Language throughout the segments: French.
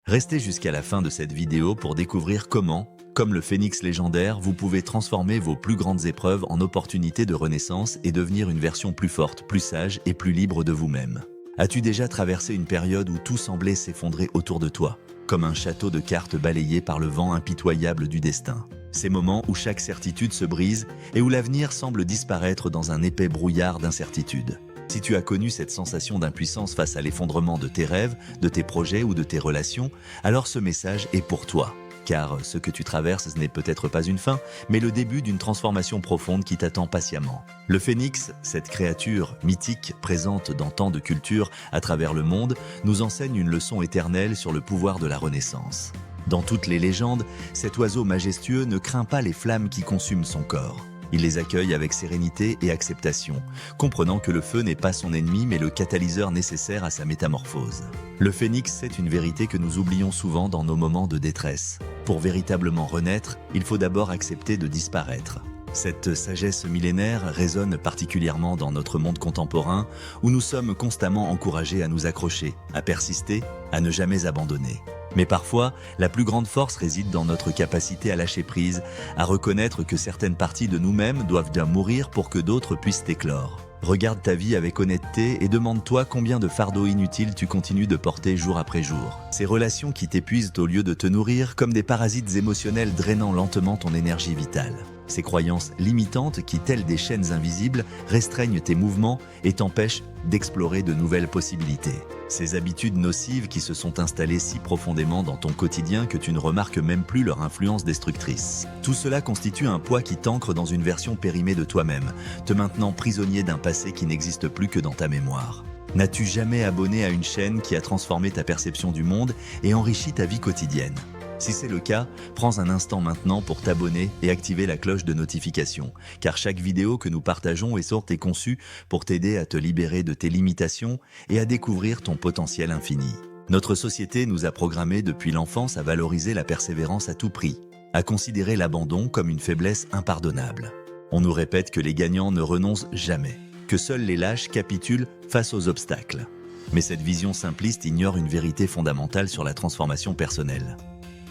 Restez jusqu'à la fin de cette vidéo pour découvrir comment, comme le phénix légendaire, vous pouvez transformer vos plus grandes épreuves en opportunités de renaissance et devenir une version plus forte, plus sage et plus libre de vous-même. As-tu déjà traversé une période où tout semblait s'effondrer autour de toi, comme un château de cartes balayé par le vent impitoyable du destin? Ces moments où chaque certitude se brise et où l'avenir semble disparaître dans un épais brouillard d'incertitude. Si tu as connu cette sensation d'impuissance face à l'effondrement de tes rêves, de tes projets ou de tes relations, alors ce message est pour toi. Car ce que tu traverses, ce n'est peut-être pas une fin, mais le début d'une transformation profonde qui t'attend patiemment. Le phénix, cette créature mythique présente dans tant de cultures à travers le monde, nous enseigne une leçon éternelle sur le pouvoir de la renaissance. Dans toutes les légendes, cet oiseau majestueux ne craint pas les flammes qui consument son corps. Il les accueille avec sérénité et acceptation, comprenant que le feu n'est pas son ennemi mais le catalyseur nécessaire à sa métamorphose. Le phénix, c'est une vérité que nous oublions souvent dans nos moments de détresse. Pour véritablement renaître, il faut d'abord accepter de disparaître. Cette sagesse millénaire résonne particulièrement dans notre monde contemporain où nous sommes constamment encouragés à nous accrocher, à persister, à ne jamais abandonner. Mais parfois, la plus grande force réside dans notre capacité à lâcher prise, à reconnaître que certaines parties de nous-mêmes doivent bien mourir pour que d'autres puissent éclore. Regarde ta vie avec honnêteté et demande-toi combien de fardeaux inutiles tu continues de porter jour après jour. Ces relations qui t'épuisent au lieu de te nourrir comme des parasites émotionnels drainant lentement ton énergie vitale. Ces croyances limitantes qui, telles des chaînes invisibles, restreignent tes mouvements et t'empêchent d'explorer de nouvelles possibilités. Ces habitudes nocives qui se sont installées si profondément dans ton quotidien que tu ne remarques même plus leur influence destructrice. Tout cela constitue un poids qui t'ancre dans une version périmée de toi-même, te maintenant prisonnier d'un passé qui n'existe plus que dans ta mémoire. N'as-tu jamais abonné à une chaîne qui a transformé ta perception du monde et enrichi ta vie quotidienne ? Si c'est le cas, prends un instant maintenant pour t'abonner et activer la cloche de notification, car chaque vidéo que nous partageons est conçue pour t'aider à te libérer de tes limitations et à découvrir ton potentiel infini. Notre société nous a programmés depuis l'enfance à valoriser la persévérance à tout prix, à considérer l'abandon comme une faiblesse impardonnable. On nous répète que les gagnants ne renoncent jamais, que seuls les lâches capitulent face aux obstacles. Mais cette vision simpliste ignore une vérité fondamentale sur la transformation personnelle.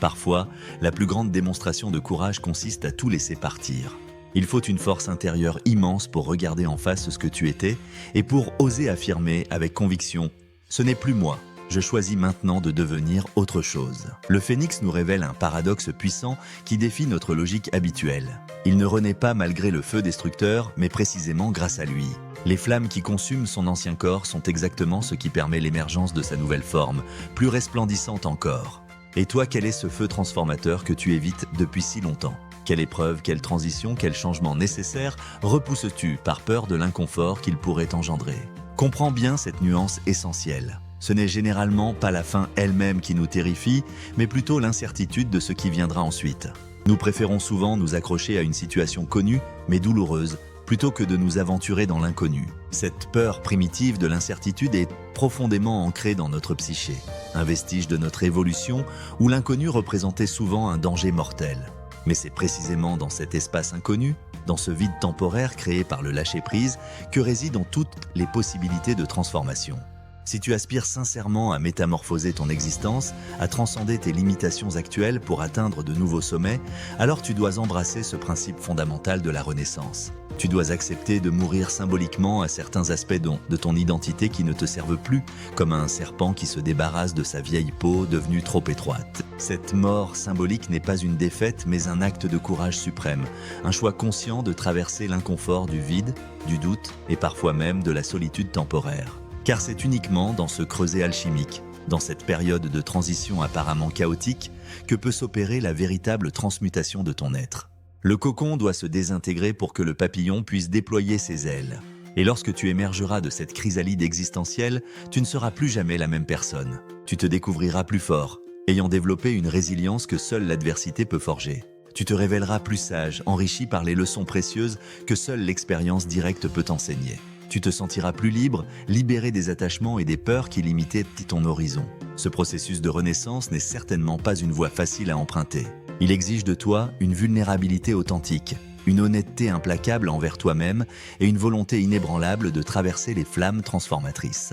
Parfois, la plus grande démonstration de courage consiste à tout laisser partir. Il faut une force intérieure immense pour regarder en face ce que tu étais et pour oser affirmer avec conviction « Ce n'est plus moi, je choisis maintenant de devenir autre chose ». Le phénix nous révèle un paradoxe puissant qui défie notre logique habituelle. Il ne renaît pas malgré le feu destructeur, mais précisément grâce à lui. Les flammes qui consument son ancien corps sont exactement ce qui permet l'émergence de sa nouvelle forme, plus resplendissante encore. Et toi, quel est ce feu transformateur que tu évites depuis si longtemps? Quelle épreuve, quelle transition, quel changement nécessaire repousses-tu par peur de l'inconfort qu'il pourrait engendrer? Comprends bien cette nuance essentielle. Ce n'est généralement pas la fin elle-même qui nous terrifie, mais plutôt l'incertitude de ce qui viendra ensuite. Nous préférons souvent nous accrocher à une situation connue, mais douloureuse, plutôt que de nous aventurer dans l'inconnu. Cette peur primitive de l'incertitude est profondément ancrée dans notre psyché, un vestige de notre évolution où l'inconnu représentait souvent un danger mortel. Mais c'est précisément dans cet espace inconnu, dans ce vide temporaire créé par le lâcher-prise, que résident toutes les possibilités de transformation. Si tu aspires sincèrement à métamorphoser ton existence, à transcender tes limitations actuelles pour atteindre de nouveaux sommets, alors tu dois embrasser ce principe fondamental de la renaissance. Tu dois accepter de mourir symboliquement à certains aspects de ton identité qui ne te servent plus, comme un serpent qui se débarrasse de sa vieille peau devenue trop étroite. Cette mort symbolique n'est pas une défaite, mais un acte de courage suprême, un choix conscient de traverser l'inconfort du vide, du doute et parfois même de la solitude temporaire. Car c'est uniquement dans ce creuset alchimique, dans cette période de transition apparemment chaotique, que peut s'opérer la véritable transmutation de ton être. Le cocon doit se désintégrer pour que le papillon puisse déployer ses ailes. Et lorsque tu émergeras de cette chrysalide existentielle, tu ne seras plus jamais la même personne. Tu te découvriras plus fort, ayant développé une résilience que seule l'adversité peut forger. Tu te révéleras plus sage, enrichi par les leçons précieuses que seule l'expérience directe peut t'enseigner. Tu te sentiras plus libre, libéré des attachements et des peurs qui limitaient ton horizon. Ce processus de renaissance n'est certainement pas une voie facile à emprunter. Il exige de toi une vulnérabilité authentique, une honnêteté implacable envers toi-même et une volonté inébranlable de traverser les flammes transformatrices.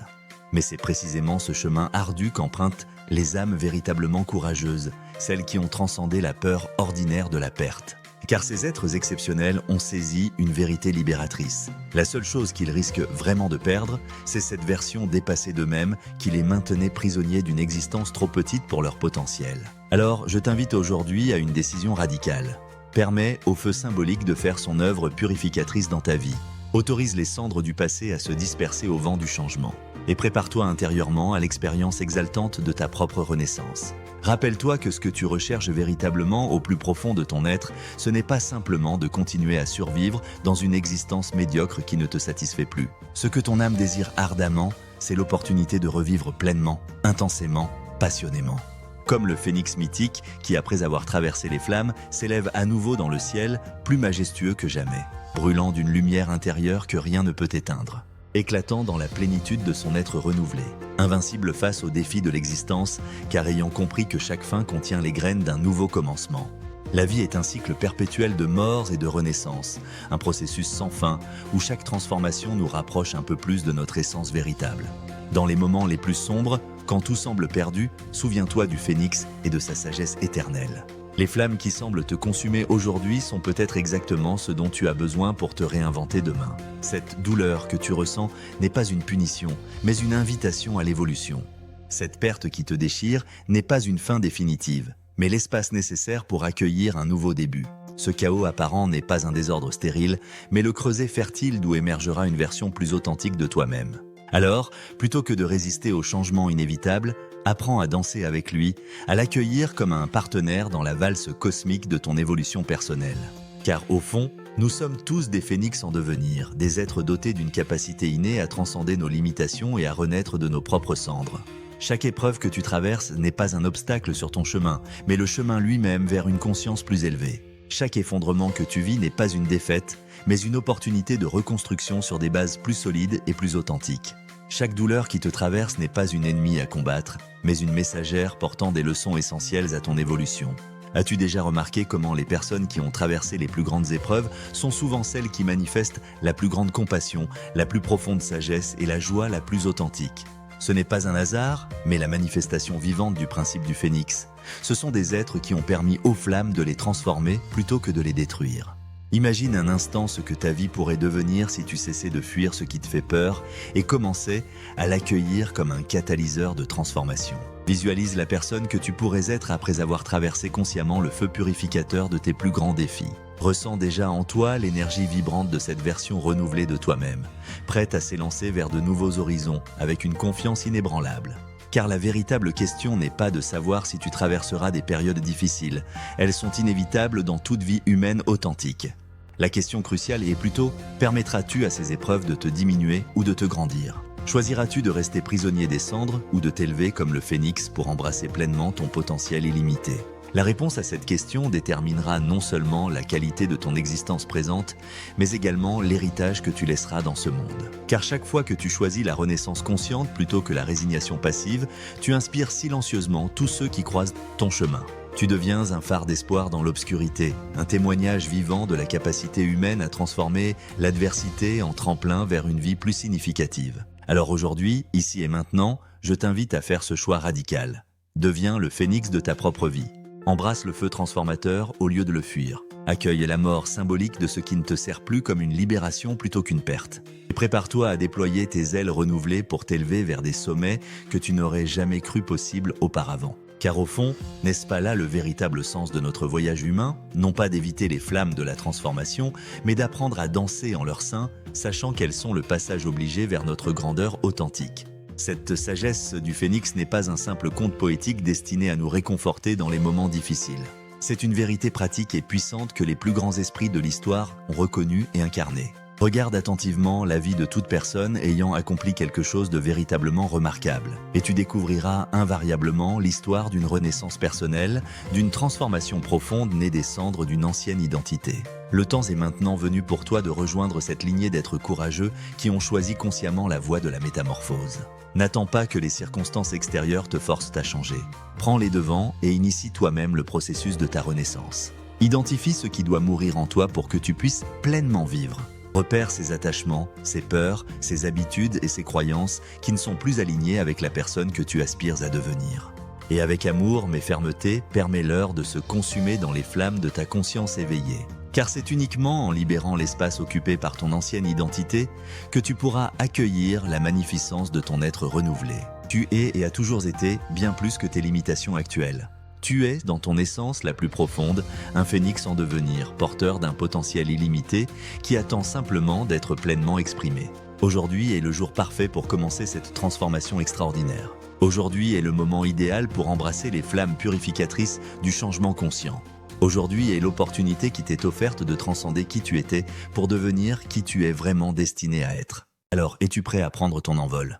Mais c'est précisément ce chemin ardu qu'empruntent les âmes véritablement courageuses, celles qui ont transcendé la peur ordinaire de la perte. Car ces êtres exceptionnels ont saisi une vérité libératrice. La seule chose qu'ils risquent vraiment de perdre, c'est cette version dépassée d'eux-mêmes qui les maintenait prisonniers d'une existence trop petite pour leur potentiel. Alors, je t'invite aujourd'hui à une décision radicale. Permets au feu symbolique de faire son œuvre purificatrice dans ta vie. Autorise les cendres du passé à se disperser au vent du changement. Et prépare-toi intérieurement à l'expérience exaltante de ta propre renaissance. Rappelle-toi que ce que tu recherches véritablement au plus profond de ton être, ce n'est pas simplement de continuer à survivre dans une existence médiocre qui ne te satisfait plus. Ce que ton âme désire ardemment, c'est l'opportunité de revivre pleinement, intensément, passionnément. Comme le phénix mythique qui, après avoir traversé les flammes, s'élève à nouveau dans le ciel, plus majestueux que jamais, brûlant d'une lumière intérieure que rien ne peut éteindre. Éclatant dans la plénitude de son être renouvelé, invincible face aux défis de l'existence, car ayant compris que chaque fin contient les graines d'un nouveau commencement. La vie est un cycle perpétuel de morts et de renaissance, un processus sans fin où chaque transformation nous rapproche un peu plus de notre essence véritable. Dans les moments les plus sombres, quand tout semble perdu, souviens-toi du phénix et de sa sagesse éternelle. Les flammes qui semblent te consumer aujourd'hui sont peut-être exactement ce dont tu as besoin pour te réinventer demain. Cette douleur que tu ressens n'est pas une punition, mais une invitation à l'évolution. Cette perte qui te déchire n'est pas une fin définitive, mais l'espace nécessaire pour accueillir un nouveau début. Ce chaos apparent n'est pas un désordre stérile, mais le creuset fertile d'où émergera une version plus authentique de toi-même. Alors, plutôt que de résister au changement inévitable, apprends à danser avec lui, à l'accueillir comme un partenaire dans la valse cosmique de ton évolution personnelle. Car au fond, nous sommes tous des phénix en devenir, des êtres dotés d'une capacité innée à transcender nos limitations et à renaître de nos propres cendres. Chaque épreuve que tu traverses n'est pas un obstacle sur ton chemin, mais le chemin lui-même vers une conscience plus élevée. Chaque effondrement que tu vis n'est pas une défaite, mais une opportunité de reconstruction sur des bases plus solides et plus authentiques. Chaque douleur qui te traverse n'est pas une ennemie à combattre, mais une messagère portant des leçons essentielles à ton évolution. As-tu déjà remarqué comment les personnes qui ont traversé les plus grandes épreuves sont souvent celles qui manifestent la plus grande compassion, la plus profonde sagesse et la joie la plus authentique? Ce n'est pas un hasard, mais la manifestation vivante du principe du phénix. Ce sont des êtres qui ont permis aux flammes de les transformer plutôt que de les détruire. Imagine un instant ce que ta vie pourrait devenir si tu cessais de fuir ce qui te fait peur et commençais à l'accueillir comme un catalyseur de transformation. Visualise la personne que tu pourrais être après avoir traversé consciemment le feu purificateur de tes plus grands défis. Ressens déjà en toi l'énergie vibrante de cette version renouvelée de toi-même, prête à s'élancer vers de nouveaux horizons avec une confiance inébranlable. Car la véritable question n'est pas de savoir si tu traverseras des périodes difficiles. Elles sont inévitables dans toute vie humaine authentique. La question cruciale est plutôt, permettras-tu à ces épreuves de te diminuer ou de te grandir? Choisiras-tu de rester prisonnier des cendres ou de t'élever comme le phénix pour embrasser pleinement ton potentiel illimité? La réponse à cette question déterminera non seulement la qualité de ton existence présente, mais également l'héritage que tu laisseras dans ce monde. Car chaque fois que tu choisis la renaissance consciente plutôt que la résignation passive, tu inspires silencieusement tous ceux qui croisent ton chemin. Tu deviens un phare d'espoir dans l'obscurité, un témoignage vivant de la capacité humaine à transformer l'adversité en tremplin vers une vie plus significative. Alors aujourd'hui, ici et maintenant, je t'invite à faire ce choix radical. Deviens le phénix de ta propre vie. Embrasse le feu transformateur au lieu de le fuir. Accueille la mort symbolique de ce qui ne te sert plus comme une libération plutôt qu'une perte. Et prépare-toi à déployer tes ailes renouvelées pour t'élever vers des sommets que tu n'aurais jamais cru possibles auparavant. Car au fond, n'est-ce pas là le véritable sens de notre voyage humain? Non pas d'éviter les flammes de la transformation, mais d'apprendre à danser en leur sein, sachant qu'elles sont le passage obligé vers notre grandeur authentique. Cette sagesse du phénix n'est pas un simple conte poétique destiné à nous réconforter dans les moments difficiles. C'est une vérité pratique et puissante que les plus grands esprits de l'histoire ont reconnue et incarnée. Regarde attentivement la vie de toute personne ayant accompli quelque chose de véritablement remarquable, et tu découvriras invariablement l'histoire d'une renaissance personnelle, d'une transformation profonde née des cendres d'une ancienne identité. Le temps est maintenant venu pour toi de rejoindre cette lignée d'êtres courageux qui ont choisi consciemment la voie de la métamorphose. N'attends pas que les circonstances extérieures te forcent à changer. Prends les devants et initie toi-même le processus de ta renaissance. Identifie ce qui doit mourir en toi pour que tu puisses pleinement vivre. Repère ces attachements, ces peurs, ces habitudes et ces croyances qui ne sont plus alignées avec la personne que tu aspires à devenir. Et avec amour mais fermeté, permets-leur de se consumer dans les flammes de ta conscience éveillée. Car c'est uniquement en libérant l'espace occupé par ton ancienne identité que tu pourras accueillir la magnificence de ton être renouvelé. Tu es et as toujours été bien plus que tes limitations actuelles. Tu es, dans ton essence la plus profonde, un phénix en devenir, porteur d'un potentiel illimité qui attend simplement d'être pleinement exprimé. Aujourd'hui est le jour parfait pour commencer cette transformation extraordinaire. Aujourd'hui est le moment idéal pour embrasser les flammes purificatrices du changement conscient. Aujourd'hui est l'opportunité qui t'est offerte de transcender qui tu étais pour devenir qui tu es vraiment destiné à être. Alors, es-tu prêt à prendre ton envol ?